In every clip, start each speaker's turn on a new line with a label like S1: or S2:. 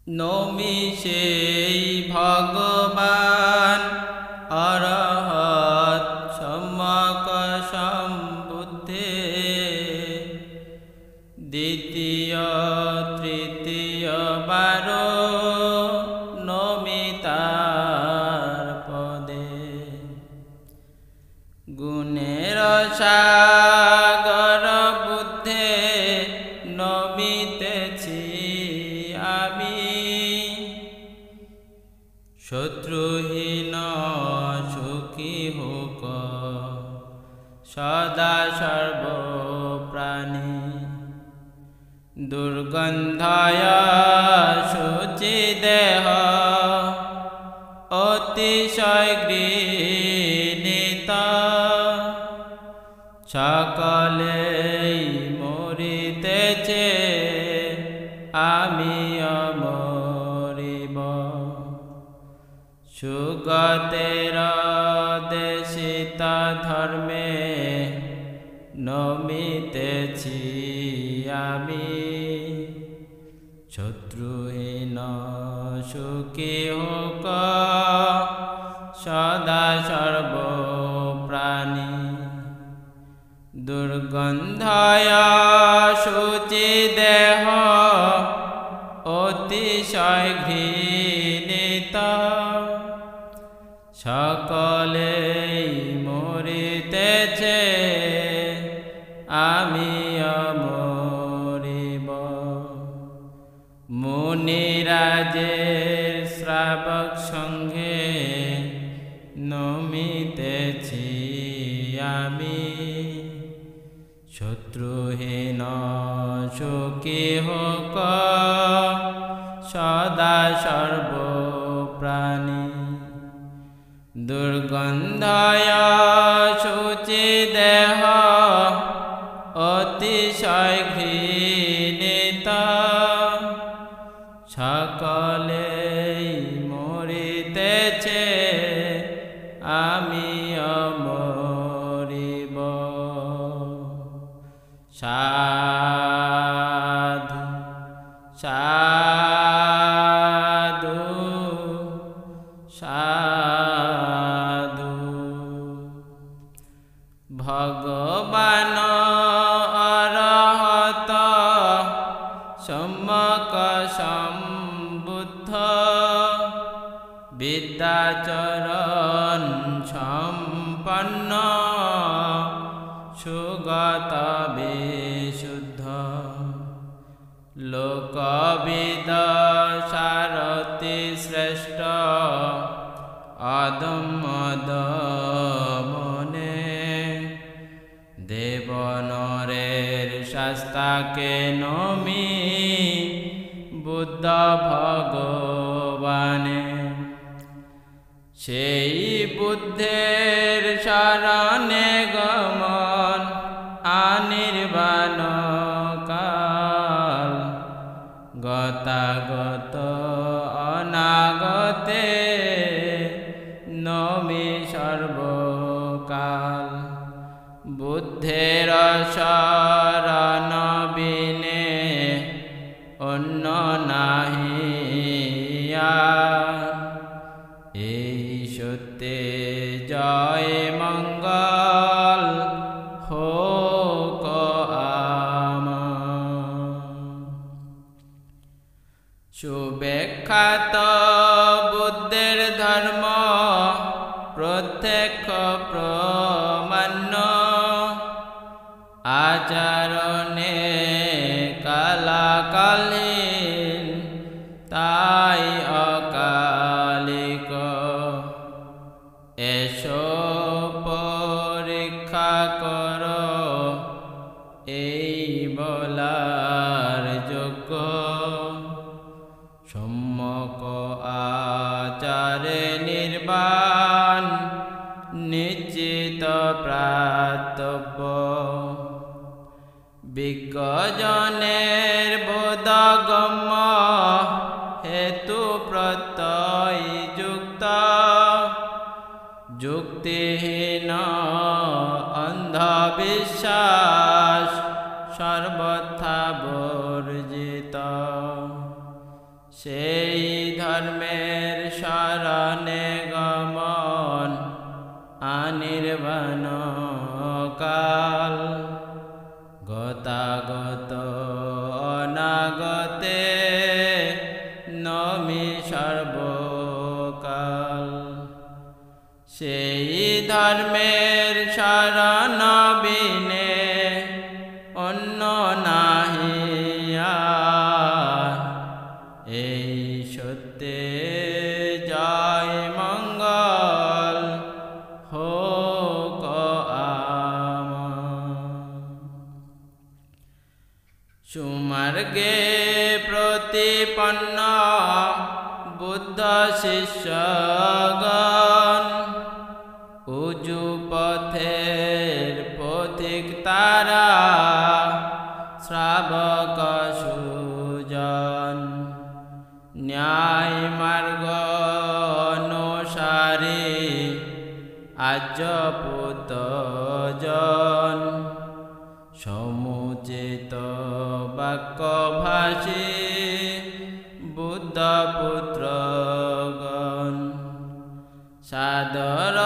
S1: নমি সেই ভগবান অরহত সম্যক সম্বুদ্ধে দ্বিতীয় তৃতীয় বার নমিতার পদে গুণের সাগর বুদ্ধে নমিতেছি আমি শত্রুহীন সুখী হোক সদা সর্বপ্রাণী দুর্গন্ধায় শুচি দেহ অতিশয় ঘৃণিত সকলেই মরিতেছে আমি অমরিব সুগতের দেশিত ধর্মে নমিতেছি আমি শত্রুহীন সুখী হোক সদা সর্বপ্রাণী দুর্গন্ধায় শুচি দেহ অতিশয় ঘৃণিত সকলেই মরিতেছে আমি অমরিব মুনিরাজের শ্রাবক সঙ্গে নমিতেছি আমি শত্রুহীন সুখী হোক সদা সর্বপ্রাণী দুর্গন্ধায় শুচি দেহ অতিশয় ঘৃণিত সকলেই মরিতেছে আমি অমরিব সাধু সাধু সাধু ভগবান অরহত সম্যক সম্বুদ্ধ বিদ্যাচরণ সম্পন্ন সুগত বিশুদ্ধ লোকবিদ সারথি শ্রেষ্ঠ অদম্য মনে দেবনরের শাস্তাকে নমি বুদ্ধ ভগবানে সেই বুদ্ধের শরণে গমন আনির্বাণ কাল গতাগত অনাগতে নমি সর্বকাল বুদ্ধের শরণ বিনে অন্য নাহিয়া এই সত্যে জয় মঙ্গল হোক সুব্যাখ্যাত বুদ্ধের ধর্ম প্রত্যক্ষ প্রমাণ্য আচরণে কালাকালীন তাই অকালিক এসো পরীক্ষা কর এই বলার যোগ্য সম্যক আচারে নির্বাণ নিশ্চিত প্রাতব্য বিজ্ঞজনের বোধগম্য হেতু প্রত্যয় যুক্ত যুক্তিহীন অন্ধবিশ্বাস সর্বথা বর্জিত সেই ধর্মের শরণে গমন অনির্বাণ কাল গতাগত অনাগতে নমি সর্বকাল সেই ধর্মের শরণ বিনে অন্য নাহি আর এই সত্যে জয় মঙ্গল হোক আমার সুমার্গে প্রতিপন্ন বুদ্ধ শিষ্যগণ উজু পথের পথিক তারা শ্রাবক সুজন ন্যায় মার্গ অনুসারী আর্য পুতজন সমুচিত বাক্যভাষী বুদ্ধ পুত্রগণ সাদর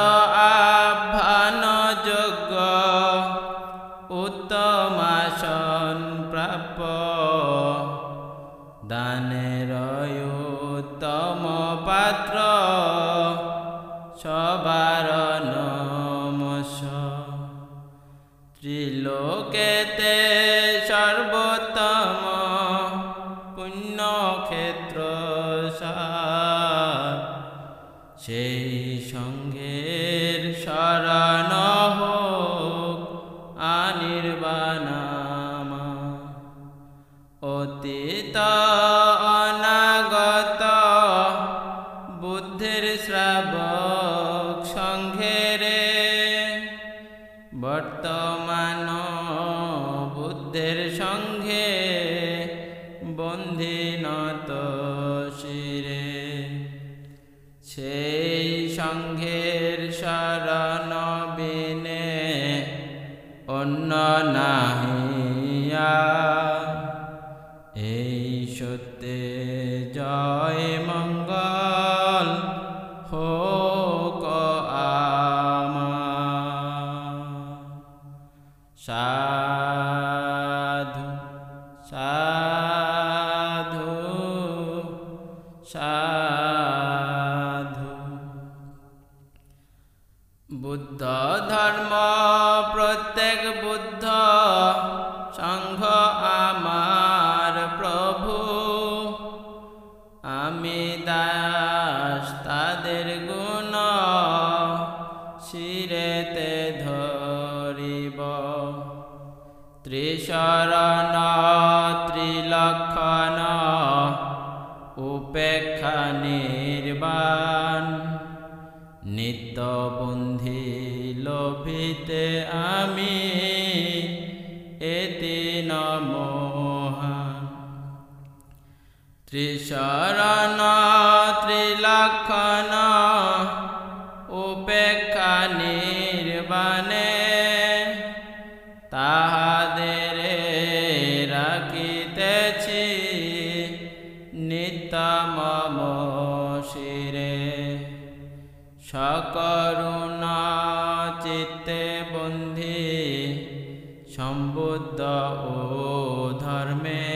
S1: আহ্বান যোগ্য উত্তম আসন প্রাপ্য দানের উত্তম পাত্র সবার নমস্য ত্রিলোকেতে সর্বোত্তম পুণ্যক্ষেত্র সেই সঙ্গের শরণ হোক অনির্বাণ অতীত অনাগত বুদ্ধের শ্রাবক সঙ্ঘেরে বর্তমান বুদ্ধের সঙ্গে বন্ধিনত শিরে সেই সঙ্ঘের শরণ বিনে অন্য নাহিয়া এই সত্যে জয় মঙ্গল হোক আমার সাধু সাধু সাধু বুদ্ধ ধর্ম প্রত্যেক বুদ্ধ সংঘ আমার প্রভু আমি দাস তাদের গুণ শিরেতে ধরিব ত্রিশরণ ত্রিলক্ষণ উপেক্ষা নির্বাণ নিত্যবন্ধি লোভিতে আমি এতি নমোহান ত্রিশরণ ত্রিলক্ষণ উপেক্ষা নির্বাণে তাহাদের রাখিতেছি নিত্য মম শিরে সকরুণা চিত্তে বন্ধি সম্বুদ্ধ ও ধর্মে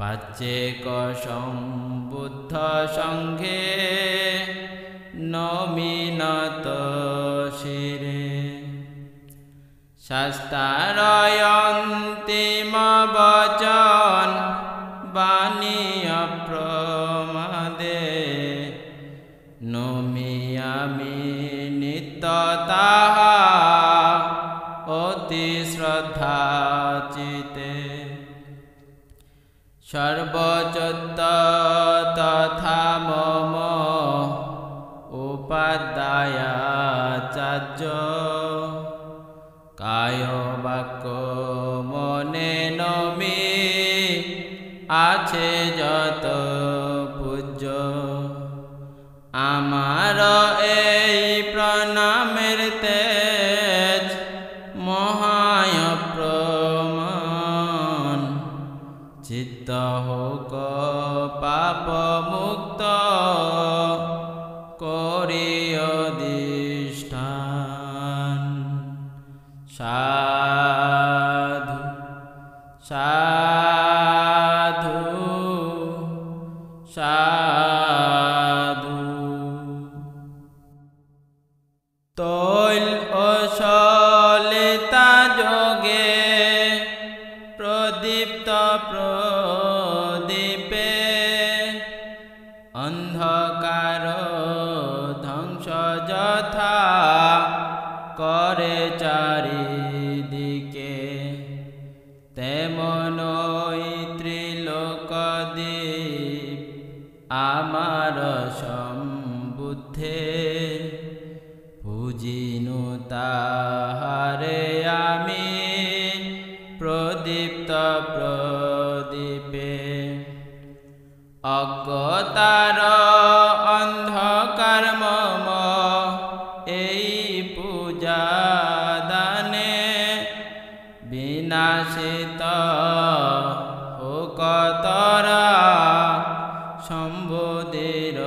S1: পাচ্যেক সম্বুদ্ধ সঙ্গে নমিনত শিরে শাস্ত্রার অন্তিম বচন বাণী অপ্রমাদে নমি আমি নিত্য তাহা অতি শ্রদ্ধা চিতে সর্বচত্ত তথা মম উপাধ্যায়াচার্য কায় বাক্য মনে নমি আছে যত পূজ্য আমার এই প্রণামের তেজ মহায় প্রমাণ চিত্ত হোক পাপ মুক্ত করি অধিষ্ঠান। সাধু সাধু সাধু। তৈল ও সলিতা যোগে প্রদীপ্ত প্রদীপে অন্ধকার ধ্বংস যথা করে চারিদিকে, তেমনই ত্রিলোকদীপ আমার সম্বুদ্ধে। পুজিনু তাহারে আমি প্রদীপ্ত প্রদীপে। অজ্ঞতার অন্ধকার মম এই পূজা দানে, বিনাশিত হোক তরা শম্ভুদের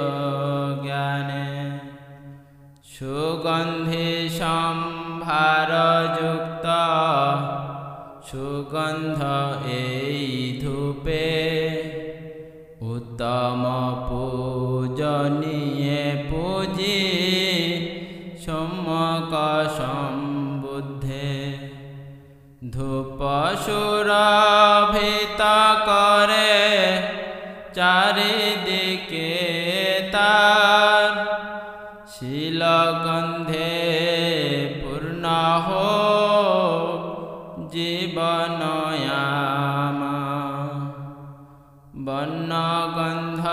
S1: জ্ঞানে। সুগন্ধি সম্ভার যুক্ত সুগন্ধ এই ধূপে, উত্তম পূজনীয়ে পূজি সম্যক সম্বুদ্ধে। ধূপ সুরভিত করে চারিদিকে তার, শিলগন্ধে পূর্ণ হোক জীবন আমার। বর্ণগন্ধ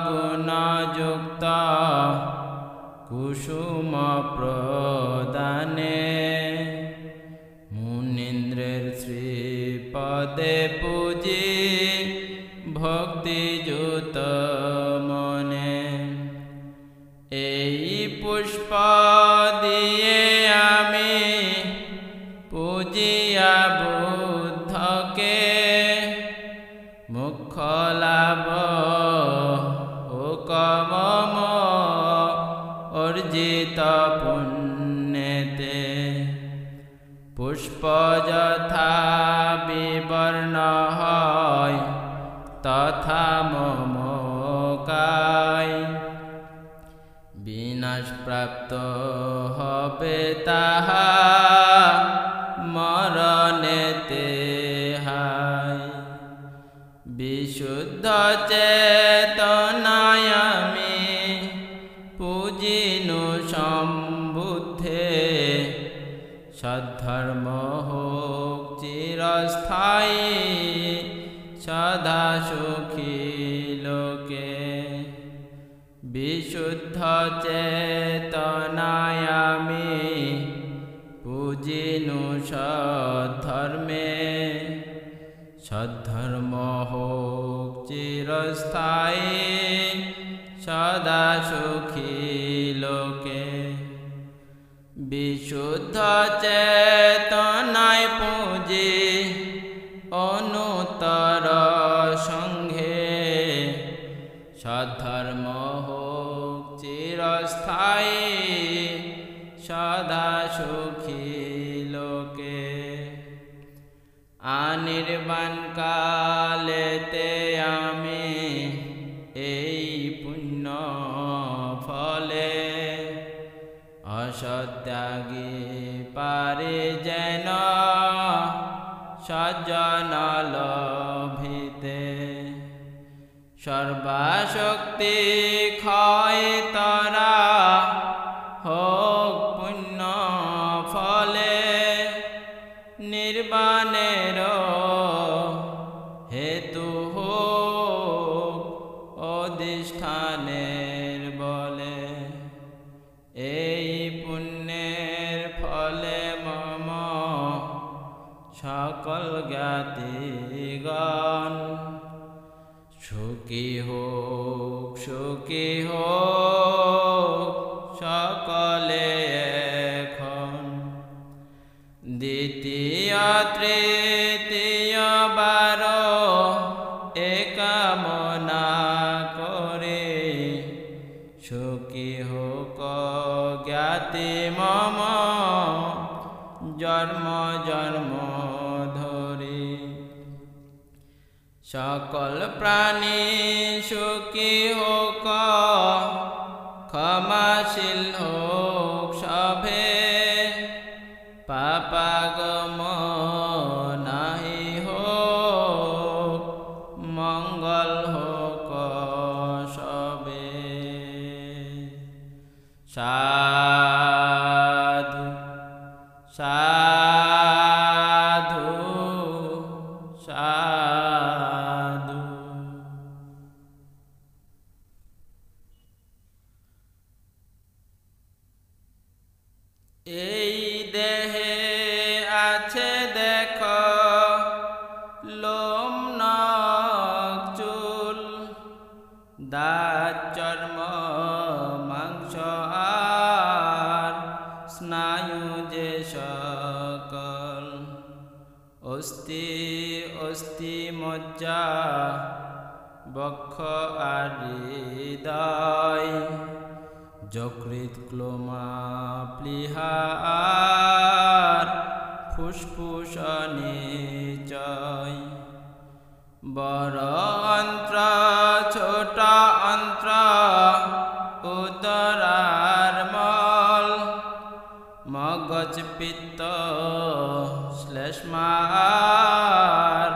S1: গুণযুক্ত কুসুম প্রদানে, মুনীন্দ্রের শ্রীপদে পূজি ভক্তিযুত মনে। এই পুষ্প দিয়ে আমি পূজিয়া বুদ্ধকে, মুখ্য লাভ হোক মম অর্জিত পুণ্যেতে। পুষ্প যথা বিবর্ণ হয় তথা মম কায়, বিনাশ প্রাপ্ত হবে তাহা মরণেতে হায়। বিশুদ্ধ চেতনায় আমি পূজিনু সম্বুদ্ধে, সদ্ধর্ম হোক চিরস্থায়ী সদা সুখী লোকে। বিশুদ্ধ চেতনায় আমি পূজিনু সদ্ধর্মে, সদ্ধর্ম হোক চিরস্থায়ী সদা সুখী লোকে। বিশুদ্ধ চেতনায় পূজি অনুত্তর সঙ্গে, সদ্ধর্ম হোক চিরস্থায়ী সদা সুখী লোকে। আনির্বাণ কালেতে আমি এই পুণ্য ফলে, অসত্যাগী পারে যেন সজ্জন লভিতে। সর্বশক্তি ক্ষয় তরা হোক পুণ্য ফলে, নির্বাণের হেতু হোক অধিষ্ঠানের বলে। এই পুণ্যের ফলে মম সকল জ্ঞাতিগণ, সুখী হোক সকলে এখন। দ্বিতীয় তৃতীয় বার একাম কামনা করে সুখী হোক জ্ঞাতি মম জন্ম জন্ম ধরে। সকল প্রাণী সুখী হোক ক্ষমাশীল হোক সবে পাপাগম নাহি হোক মঙ্গল হোক সবে। সাধু সাধু সাধু। এই দেহে আছে দেখো লোম নখ চুল দাঁত চর্ম মাংস আর স্নায়ু যে সকল অস্থি অস্থি মজ্জা বক্ষ আর হৃদয় যকৃৎ ক্লোমা প্লীহা আর ফুসফুস নিচয় বড় অন্ত্র ছোট অন্ত্র উদরার মল মগজ পিত্ত শ্লেষ্মা আর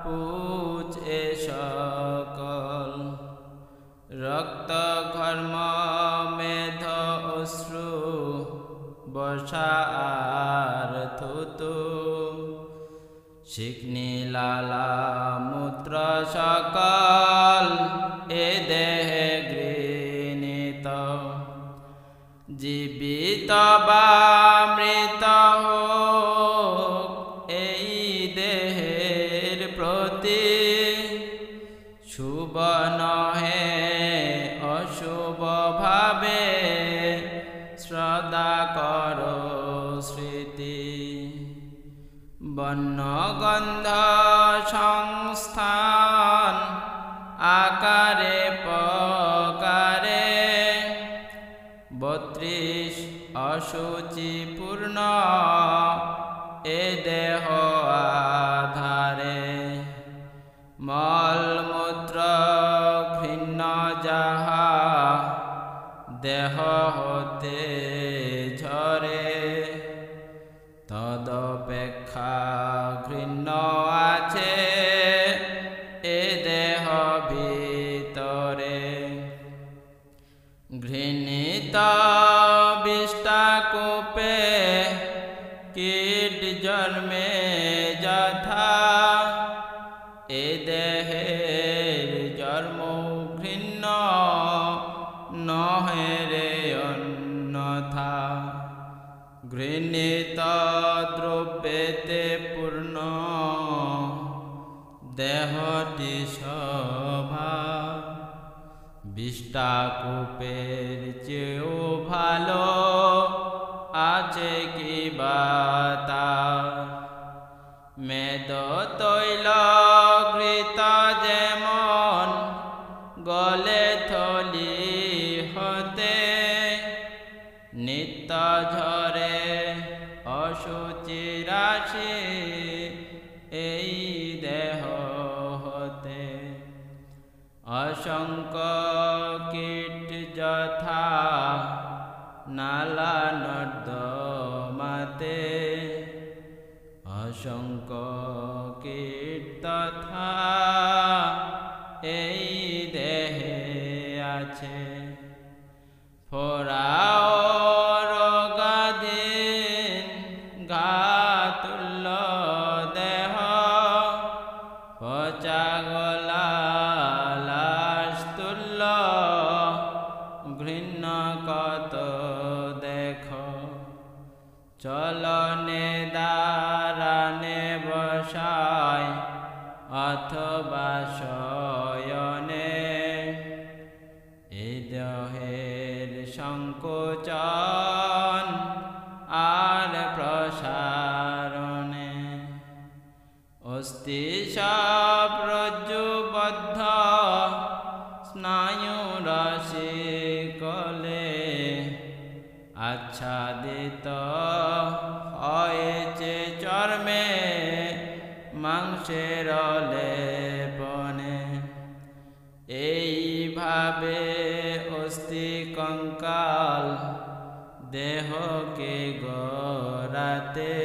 S1: পুজ এ সকল রক্ত ঘর্ম মেধ অশ্রু বর্ষা আর থুতু শিগ্নি লালা মূত্র সকল এ দেহে গৃহীত জীবিত বা মৃত হোক এই দেহের প্রতি শুভ নহে অশুভ ভাবে শ্রদ্ধা কর স্মৃতি বর্ণ গন্ধ সংস্থান আকারে প্রকারে 32 অশুচিপূর্ণ এ দেহ আধারে মলমূত্র ঘৃণ্য যাহা দেহ হতে ঝরে তদপেক্ষা ঘৃণ্য আছে এ দেহ ভিতরে ঘৃণিত বিষ্টাকূপে কীট জন্মে যথা এ দেহের জন্ম ঘৃণ্য নহে রে অন্যথা ঘৃণিত দ্রব্যেতে পূর্ণ দেহটি শোভা বিষ্টাকূপের চেয়েও ভালো আছে কি বাতা মেদ তৈল ঘৃত যেমন গলে থলি হতে নিত্য ঝরে অশুচি রাশি এই দেহ হতে অসংখ্য কীট যথা নালা নর্দমাতে অসংখ্য কীট তথা এই দেহে আছে ফোড়াও রোগাধীন ঘাতুল্য দেহ পচা গলা লাশতুল্য ঘৃণ্য কত দেখ চলনে দাঁড়ানে বসায় স্নায়ু রাশি কলে আচ্ছাদিত হয়েছে চর্মে মাংসের লেপনে। এইভাবে অস্থি কঙ্কাল দেহকে গড়াতে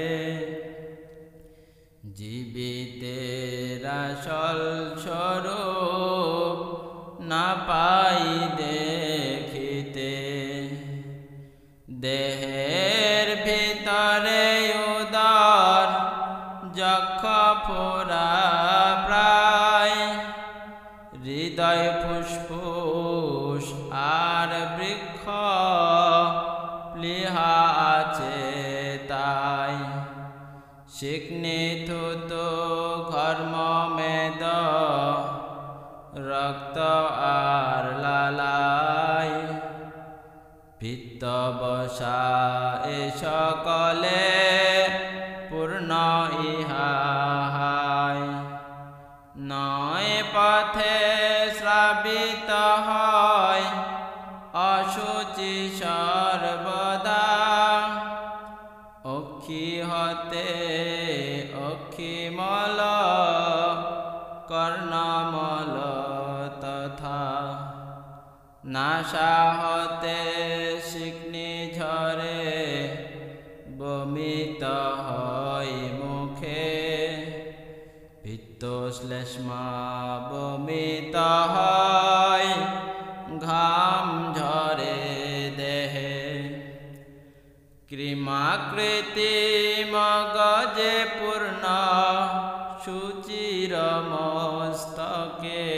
S1: জীবিতের আসল স্বরূপ না পাই দেখিতে। দেহের ভিতরে উদর যক্ষ ফোরা প্রায়, হৃদয় ফুসফুস আর বৃক্ষ প্লীহা আছে তাই। শিকনি থুত ঘর্ম মেদ রক্ত আর লালাই, পিত্ত বসা এ সকলে পূর্ণ ইহাই। নয় পথে শ্রাবিত হয় অশুচি সর্বদা, অক্ষি হতে অক্ষিমল কর্ণমল তথা। নাসা হতে শিকনি ঝরে বমিত হয় মুখে, পিত্ত শ্লেষ্মা বমিত হয় ঘাম ঝরে দেহে। কৃমাকৃতি মগজে পূর্ণ সুচির মস্তকে,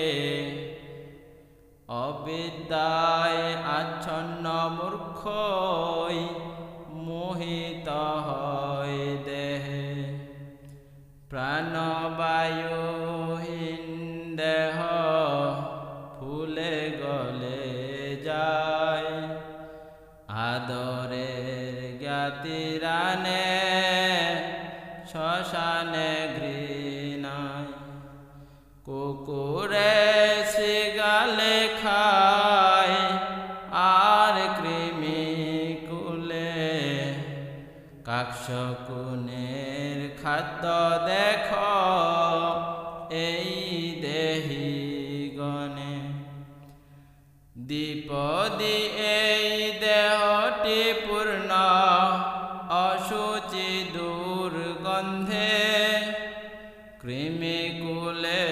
S1: অবিদ্যায় আচ্ছন্ন মূর্খই মোহিত হয় দেহে। প্রাণবায়ুহীন দেহ ফুলে গলে যায়, আদরের জ্ঞাতিরানে শ্মশানে ঘৃণায়। কুকুরে শৃগালে খায় আর কৃমি কুলে, কাকশকুনের খাদ্য দেখ এই দেহি গণে। দ্বিপদী এই দেহটি পূর্ণ অশুচি দুর্গন্ধে, কৃমিকুলে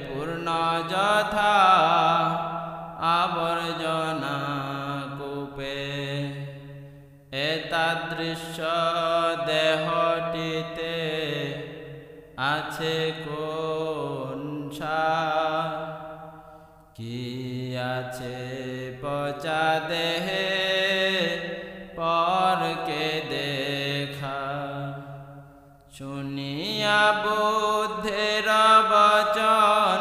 S1: পূর্ণ যথা আবর্জনা কূপে। এতাদৃশ দেহটিতে আছে কোন সার? কি আছে পচা দেহে পরকে দেখা? শুনিয়া বুদ্ধের বচন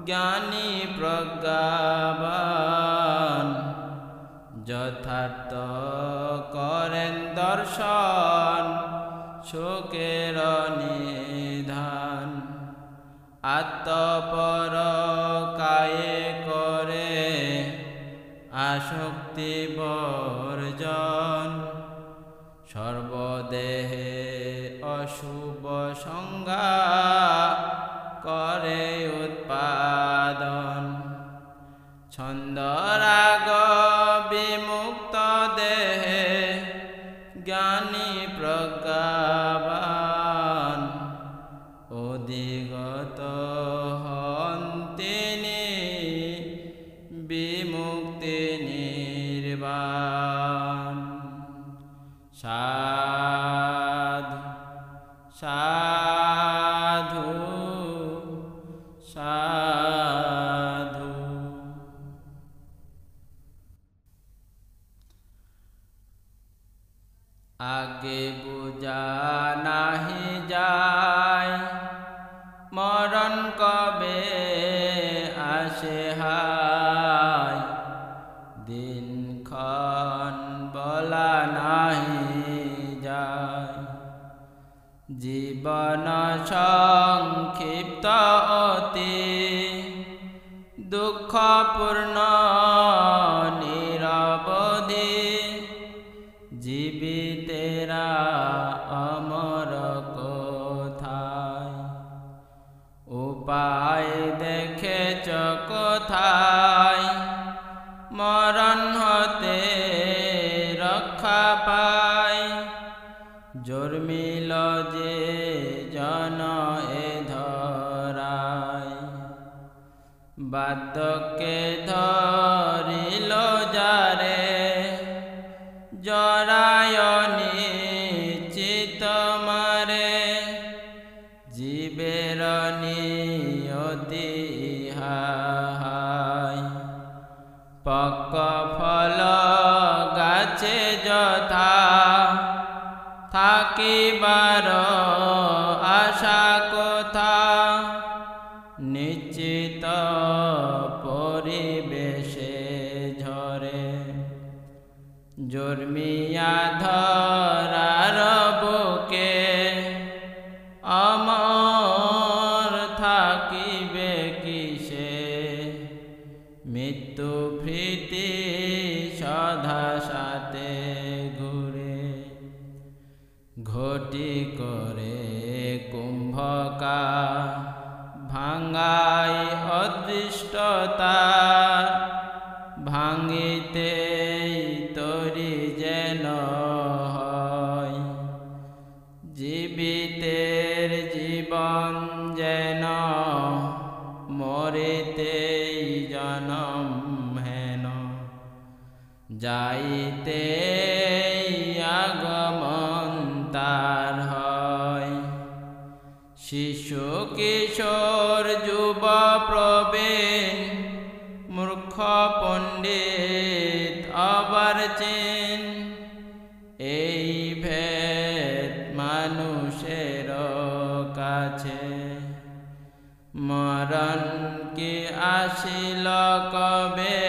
S1: জ্ঞানী প্রজ্ঞাবান, যথার্থ করেন দর্শন শোকের নিধান। আত্মপর কায়ে করে আসক্তি বর্জন, সর্বদেহে অশুভ সংজ্ঞা করে উৎপাদন। ছন্দরাগ বিমুক্ত দেহে জ্ঞানী প্রজ্ঞাবান, অধিগত হন তিনি বিমুক্তি নির্বাণ। সাধু সাধু সাধু। আগে বুঝা নাহি যায় মরণ কবে আসে হায়, দিনক্ষণ বলা নাহি যায়। জীবন সংক্ষিপ্ত অতি দুঃখপূর্ণ নিরবধি জীবিতেরা অমর কোথায়? উপায় দেখেছ কোথায়? মরণ হতে রক্ষা পায়। জন্মিল যে জন এ ধরায়, বার্ধক্যে ধরিল যারে, জরায় নিশ্চিত মারে। জীবের নিয়তি ইহাই, পক্ক ফল গাছে যথা, থাকিবার আশা কোথা? নিশ্চিত পরিবেশে ঝরে, জন্মিয়া ধরার বুকে অমর থাকিবে কিসে? মৃত্যু ভীতি সদা সাথে ঘুরে, ঘটি করে কুম্ভকার ভাঙ্গায় অদৃষ্টতা। ভাঙিতে তরি যেন হয়, জীবিতের জীবন যেন মরিতেই জনম হেন। যাইতে আগমন তার হয়, শিশু কিশোর যুব প্রবীণ, মূর্খ পণ্ডিত আবার চেন। এই ভেদ মানুষের কাছে, মরণ কি আসিল কবে?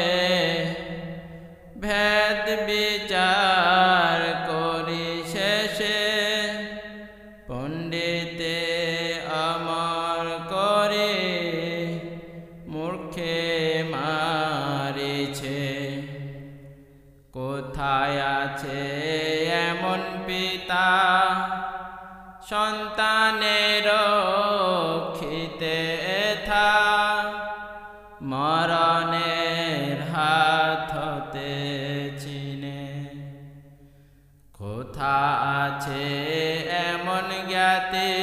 S1: ভেদ বিচার করি শেষে, পণ্ডিতে অমর করে মূর্খে মারিছে। কোথায় আছে এমন পিতা, সন্তানের রক্ষিতে থা, মরণের হাত হতে ছিনে? কোথা আছে এমন জ্ঞাতি,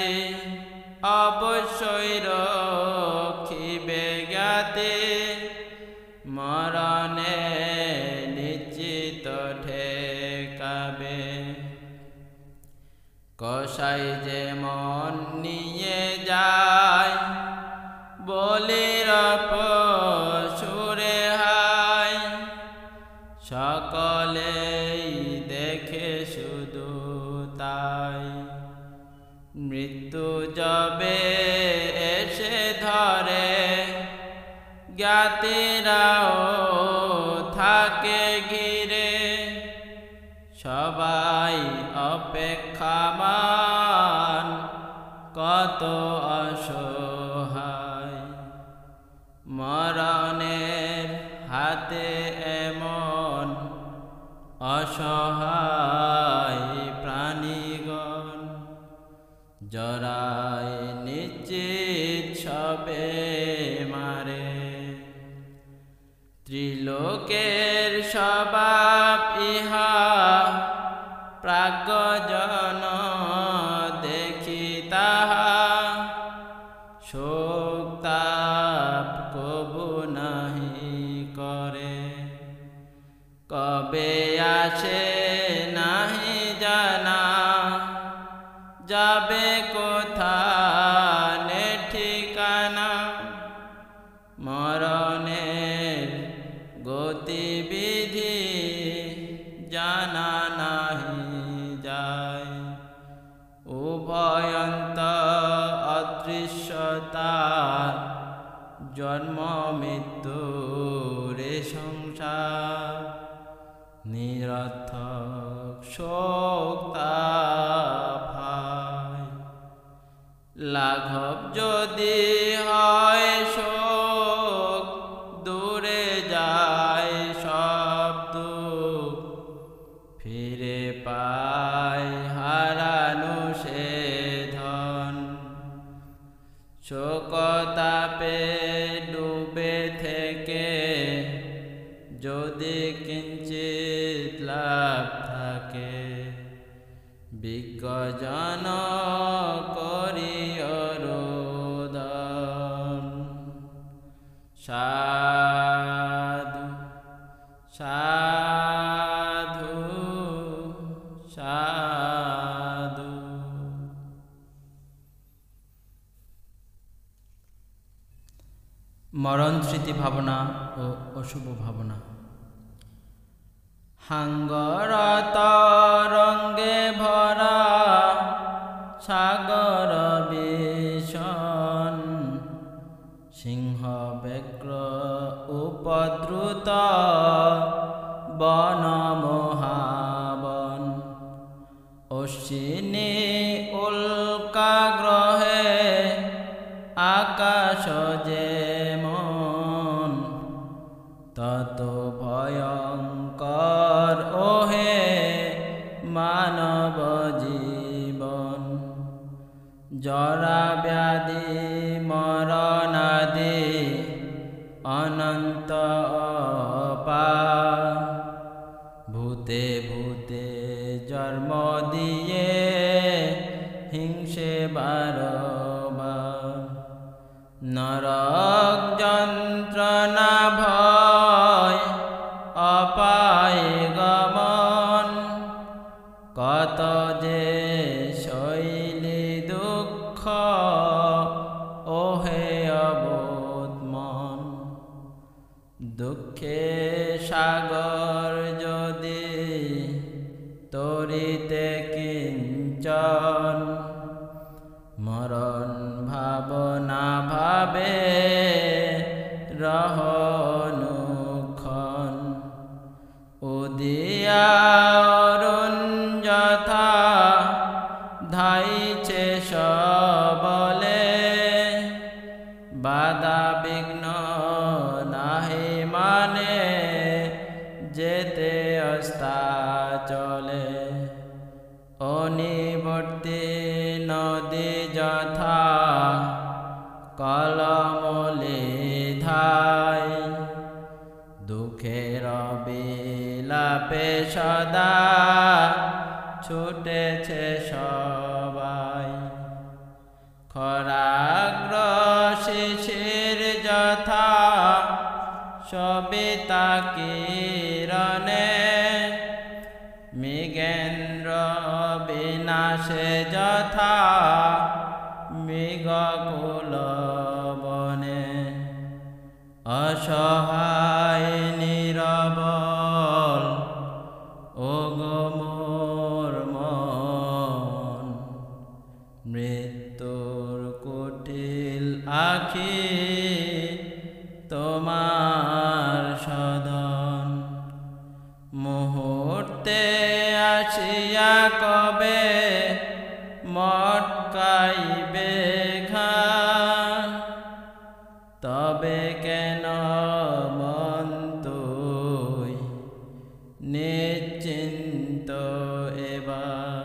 S1: অবশ্যই রক্ষিবে জ্ঞাতি? মরণে নিশ্চিত ঠেকাবে। কসাই যেমন নিয়ে যায় বলির পশুরে হায়, সকলেই দেখে শুধু তাই। মৃত্যু যবে এসে ধরে, জ্ঞাতিরাও থাকে ঘিরে। সবাই অপেক্ষামান, কত অসহায়। মরণের হাতে এমন অসহায় প্রাণীগণ, জরায় নিশ্চিত সবে মারে। ত্রিলোকের স্বভাব ইহা, প্রাজ্ঞজন দেখি তাহা। শোক তাপ কবু নাহি করে, কবে আসে নাহি জানা। যাবে কোথা নে ঠিকানা, মরণের গতিবিধি জানা নাহি যায়। উভয়ন্ত অদৃশ্যতার, জন্ম মৃত্যুর সংসার। নিরর্থক শোক তাপ, লাঘব যদি হয় শোক, সাধু সাধু সাধু। মরণ স্মৃতি ভাবনা ও অশুভ ভাবনা। হাঙ্গর তরঙ্গে ভরা সাগর বিষণ, সিংহ ব্যগ্র উপদ্রুত বন মহাবন। অশ্বিনী উল্কা গ্রহে আকাশ যেমন, তত ভয়ঙ্কর ওহে মানব জীবন। জরা ব্যাধি মরণাদি অনন্ত অপার, ভূতে ভূতে জন্ম দিয়ে হিংসে বারবার। নরক যন্ত্রণা ভয় অপায় গমন, কত যে শৈলী দুঃখ ওহে অবোধ মন। দুঃখে সাগর যদি তরিতে কিঞ্চন, মরণ ভাবনা ভাবে রহনুক্ষণ। উদিয়া অরুণ যথা ধাইছে সবলে, বাধা বিঘ্ন নাহি মানে যেতে অস্তাচলে। অনিবর্তী নদী যথা কলমলে ধায়, দুঃখের বিলাপে সদা ছুটেছে সবাই। খরাগ্র শিশির যথা সবিতা কিরণে, মৃগেন্দ্র বিনাশে যথা মৃগকুল বনে। অসহায় নিরবল ওগো মোর মন, মৃত্যুর কুটিল আখি তোমার সদন। মুহূর্তে আসিয়া কবে মটকাইবে ঘাট, তবে কেন মন তুই নিশ্চিন্ত এবার।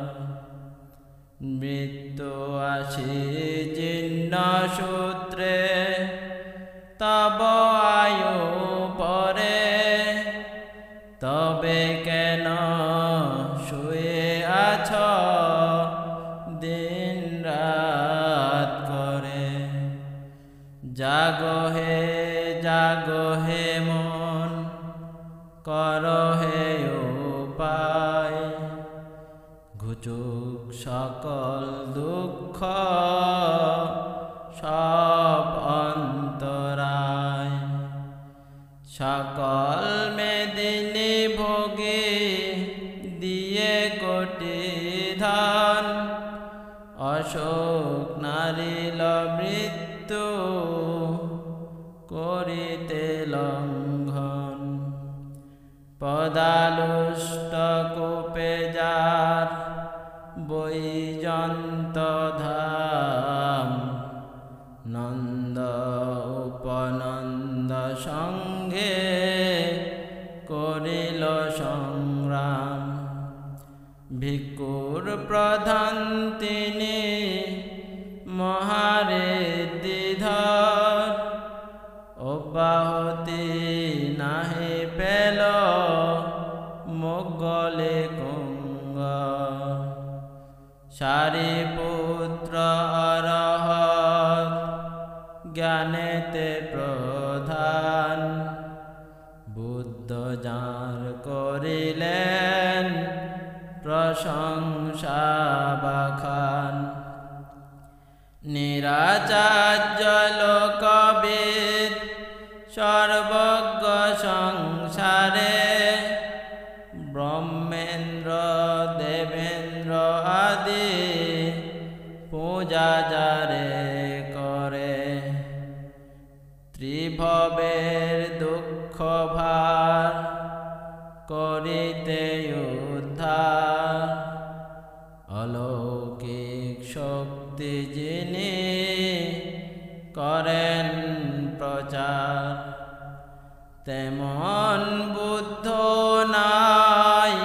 S1: মৃত্যু আসি জীর্ণ সূত্রে তব আয়ু পরে, তবে কেন শুয়ে আছ দিন রাত করে। জাগো হে মন, কর হে উপায়, ঘুচুক সকল দুঃখ সব অন্তরায়। সকল মেদিনী ভোগে দিয়ে কোটি ধন, অশোক নারিল মৃত্যু করিতে লঙ্ঘন। পদালুষ্ট কূপে যার বৈজন্ত ধাম, নন্দ উপনন্দ সঙ্গে করিল সংগ্রাম। ভিক্ষুর প্রধান তিনি মহারেদ্ধিধর, অব্যাহতি নাহি পেল মোগলে কুঙ্গ। সারিপুত্র অরহৎ জ্ঞানেতে প্রধান, করিলেন প্রশংসা বাখান। নিরাচার্য লোকবিদ সর্বজ্ঞ সংসারে, ব্রহ্মেন্দ্র দেবেন্দ্র আদি পূজা যারে করে। ত্রিভবের দুঃখ ভার করিতে উদ্ধার, অলৌকিক শক্তি যিনি করেন প্রচার। তেমন বুদ্ধ নাই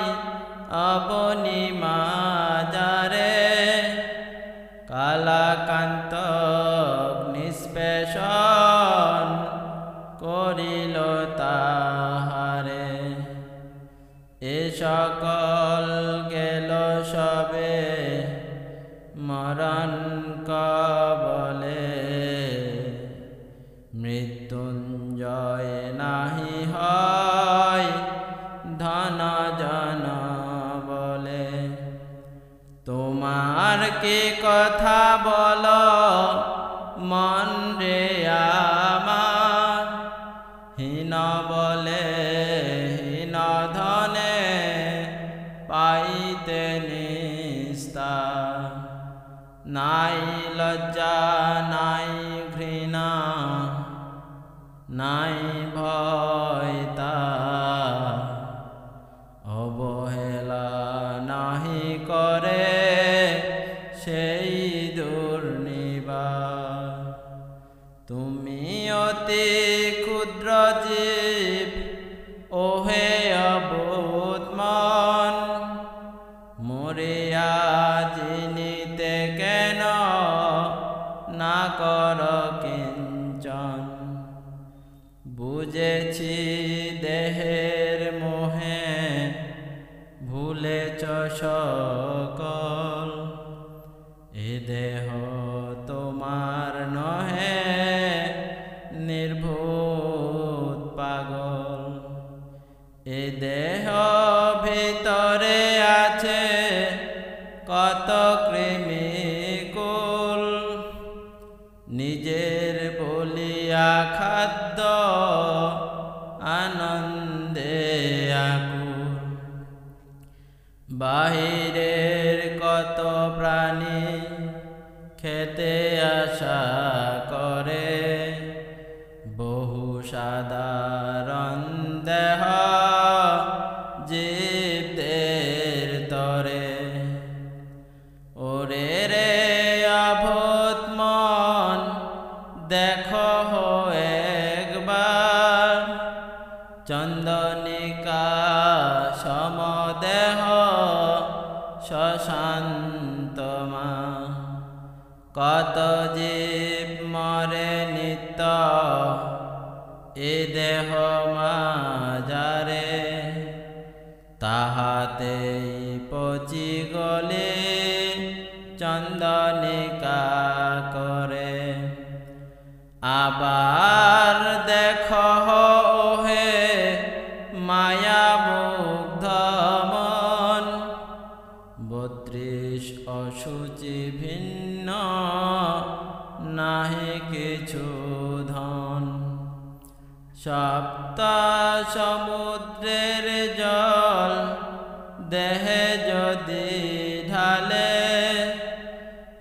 S1: আপনি মাজারে, কালাকান্ত নিষ্পেষণ করিল তাহারে। এ সকল গেল সবে মরণ কবলে, মৃত্যুঞ্জয় নাহি হয় ধন জন বলে। তোমার কি কথা বল মন রে আমার, হীন বলে হীন ধনে পাইতে নিস্তার। নাই লজ্জা নাই ঘৃণা নাই ভয় তার, অবহেলা নাহি করে সেই দুর্নিবার। তুমি অতি ক্ষুদ্র জীব ওহে অবোধ মন, মরিয়া জিনিতে কেন না কর কিঞ্চন। বুঝেছি দেহের মোহে ভুলেছ সকল, এ দেহ তোমার নহে নির্ভূত পাগল। এ দেহ ভিতরে আছে কত কৃমিকুল, নিজের বলিয়া খাদ্য আনন্দে আকুল। বাহিরের কত প্রাণী খেতে আশা করে, বহু সাধারণ দেহ জীবদের তরে। ওরে রে অবোধ মন দেখো একবার, চন্দনিকা সমদেহ শশান্তমা। কত জীব মরে নিত্য এ দেহ মাজারে, তাহাতেই পচি গলে চন্দনিকা করে। আবার দেখ ওহে মায়া মুগ্ধ মন, 32 অসুচি ভিন্ন নাহি কিছু ধন। সপ্ত সমুদ্রের জল দেহে যদি ঢালে,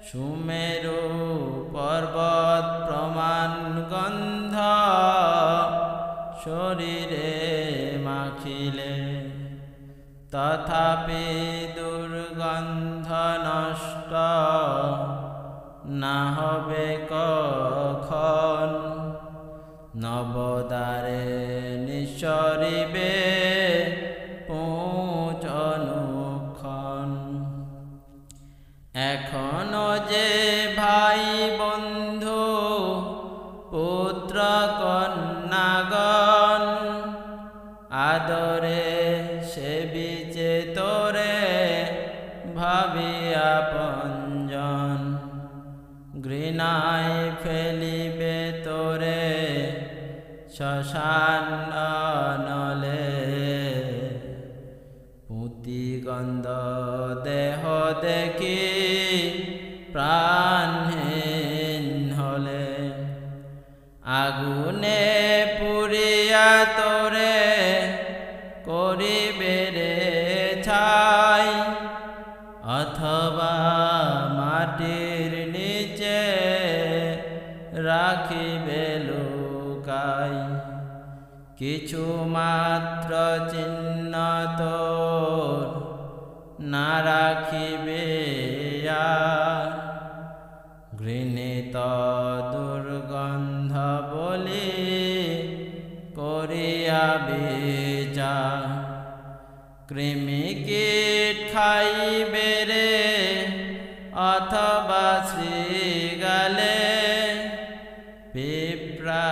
S1: সুমেরু পর্বত প্রমাণ গন্ধ শরীরে মাখিলে, তথাপি দুর্গন্ধ নষ্ট না হবে কখন। নবদ্বারে নিঃসরিবে পুঁজ অনুক্ষণ। এখনো যে ভাই বন্ধু পুত্র কন্যাগণ, আদরে সেবিছে তোরে ভাবিয়া পঞ্জন। ঘৃণায় ফেলিবে তোরে শ্মশান নলে, গন্ধ দেহ দেখি প্রাণহীন হলে, আগুনে পুড়িয়া তোরে করিবে রে ছাই, অথবা মাটির নিচে রাখিবে লুকাই। কিছু মাত্র চিহ্ন তোর না রাখিবে আর, ঘৃণিত দুর্গন্ধ বলি করিয়া বিচার। কৃমি কীট খাইবে রে অথবা শৃগালে, পিঁপড়া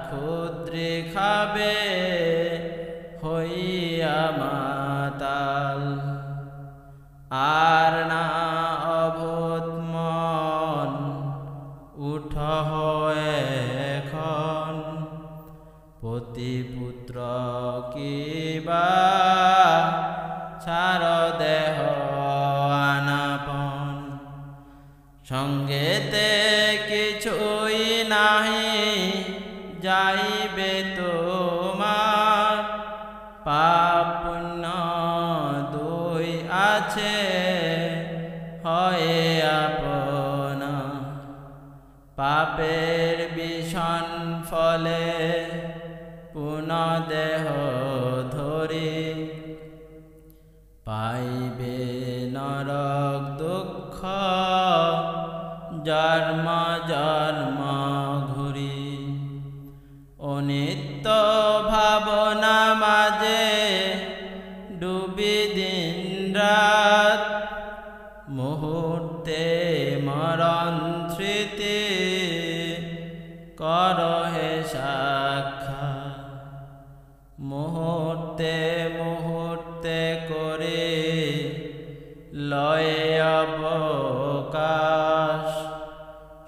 S1: ক্ষুদ্রে খাবে হইয়া মাতাল। আর না অবোধ মন উঠ এখন, পতিপুত্র কিবা ছাড় দেহ আনাপন। সঙ্গেতে কিছুই নাহি যাইবে তোমার, পাপ পুণ্য দুই আছে হয়ে আপনা। পাপের বিষণ ফলে পুনঃ দেহ ধরি, পাইবে নরক দুঃখ জন্ম জন্ম ঘুরি। অনিত্য ভাবনা মাঝে ডুবি দিন রাত, মুহূর্তে মরণ স্মৃতি করহে সাক্ষাৎ। মুহূর্তে মুহূর্তে করে লয়ে অবকাশ,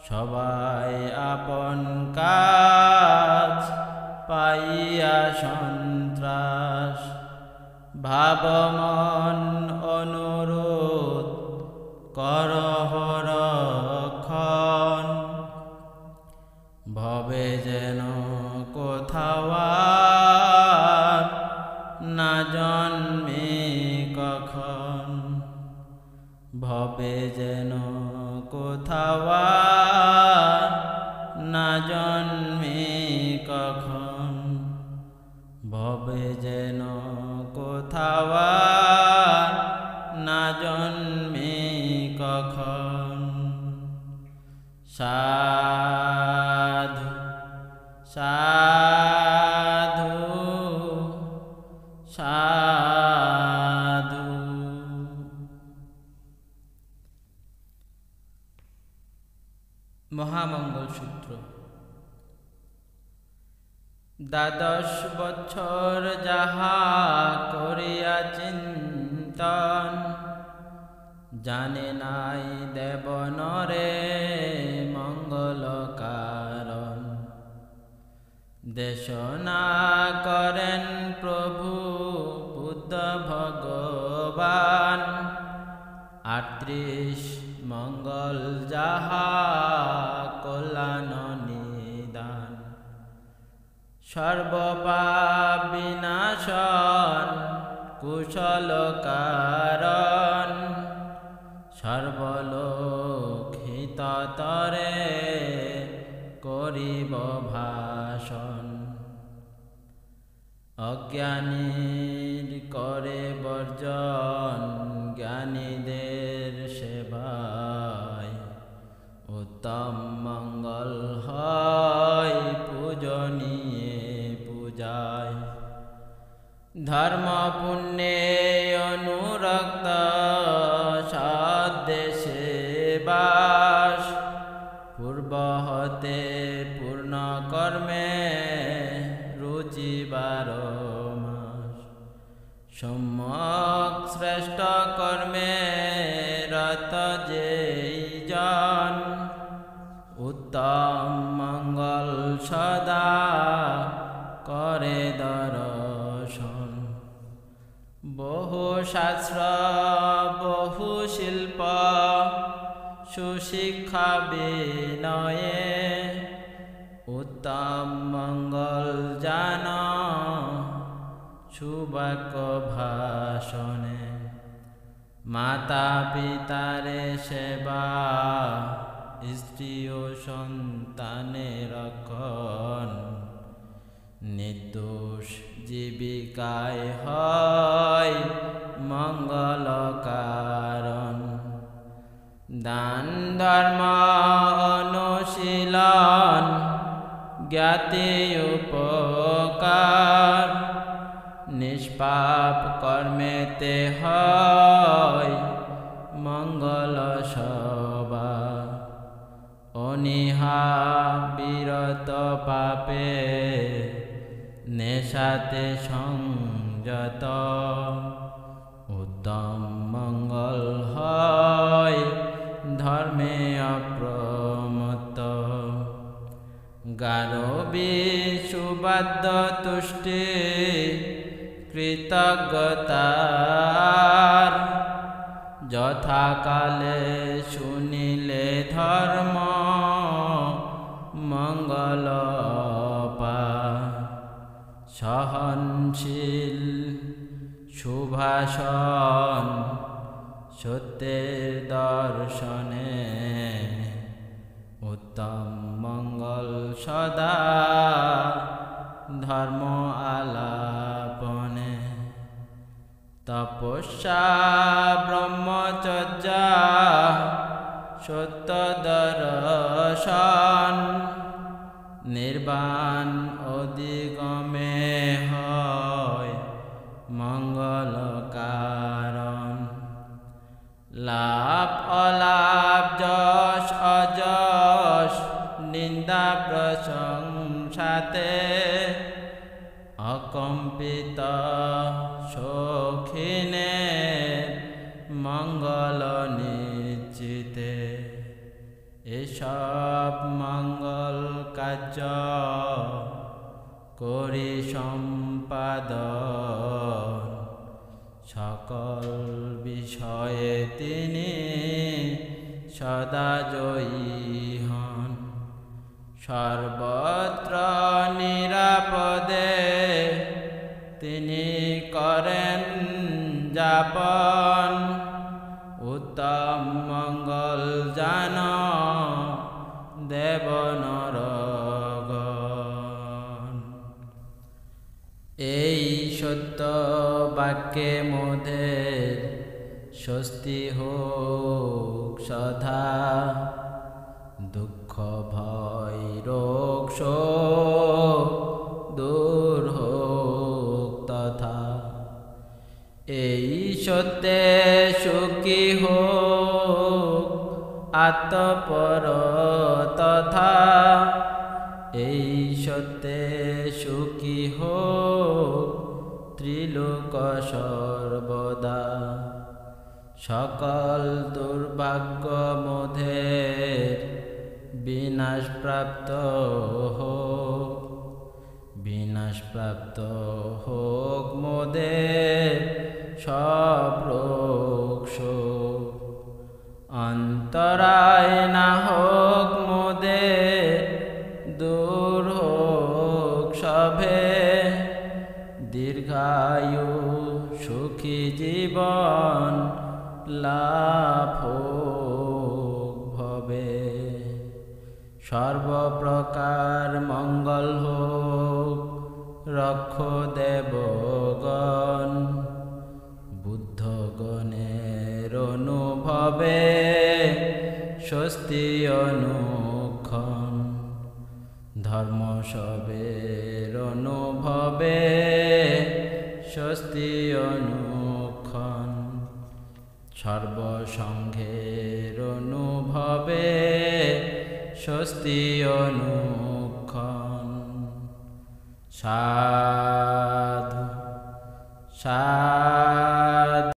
S1: সবাই আপন কাজ পাইয়া সন্ত্রাস। ভাবমন অনুরোধ করহ রক্ষণ, ভবে যেন কোথাও আর না জন্মে কখন। ভবে যেন কোথাও আর না জন্মে কখন। ভবে যেন কোথাও আর না জন্মে কখন। সাধু সাধু সাধু। মহামঙ্গল সূত্র। দ্বাদশ বৎসর যাহা করিয়া চিন্তন, জানে নাই দেব নরে মঙ্গল কারণ। দেশনা করেন প্রভু বুদ্ধ ভগবান, 38 মঙ্গল যাহা কল্যাণ নিদান। সর্বপাপ বিনাশন কুশল কারণ, সর্বলোক হিততরে করিব ভাষণ। অজ্ঞানীর করে বর্জন, জ্ঞানীদের সেবায় উত্তম মঙ্গল হয় পূজনীয় পূজায়। ধর্ম পুণ্যে অনুরক্ত সদ্দেশে বাস, পূর্ব হতে পূর্ণ কর্মে রুচি 12 মাস। সম্যক শ্রেষ্ঠ কর্মে রত যেই জন, উত্তম মঙ্গল সদা করে দর্শন। বহু শাস্ত্র বহু শিল্প সুশিক্ষা বিনয়ে উত্তম মঙ্গল জান সুবাক্য ভাষণে মাতা পিতারে সেবা স্ত্রী ও সন্তানের রক্ষণ নির্দোষ জীবিকায় হয় মঙ্গল কারণ দান ধর্ম অনুশীলন জ্ঞাতি উপকার নিষ্পাপ কর্মেতে হয় মঙ্গল সবা অনিহা বিরত পাপে নেশাতে সংযত উত্তম মঙ্গল হয় ধর্মে অপ্রমত্ত গারবী সুবাদ্য তুষ্টি কৃতজ্ঞতার যথাকালে শুনিলে ধর্ম মঙ্গল সহনশীল সুভাষণ সত্যের দর্শনে উত্তম মঙ্গল সদা ধর্ম আলাপনে তপস্যা ব্রহ্মচর্য সত্য দর্শন নির্বাণ অধিগমে হয় মঙ্গল কারণ লাভ অলাভ যশ অযশ নিন্দা প্রশংসাতে অকম্পিত সৌখিনে মঙ্গল নিশ্চিতে এসব মঙ্গল কার্য করি সম্পাদন সকল বিষয়ে তিনি সদা জয়ী হন সর্বত্র নিরাপদে তিনি করেন যাপন উত্তম মঙ্গল জান দেব নরগণ এই সত্য বাক্যে মোদের স্বস্তি হোক সদা দুঃখ ভয় রোগ শোক দূর হোক তথা এই সত্যে সুখী হোক আত্মপর তথা এই সত্যে সুখী হোক ত্রিলোক সর্বদা সকল দুর্ভাগ্য মোদের বিনাশ প্রাপ্ত হোক বিনাশ প্রাপ্ত হোক মোদের সব রোগ শোক অন্তরায় না হোক মোদের দূর হোক সবে দীর্ঘায়ু সুখী জীবন লাভ হোক ভবে সর্বপ্রকার মঙ্গল হোক রক্ষ দেবগণ বুদ্ধগণের অনুভবে স্বস্তি অনুক্ষণ ধর্ম সবের অনুভবে স্বস্তি অনুক্ষণ সর্বসংঘের অনুভবে স্বস্তি অনুক্ষণ সাধু সাধু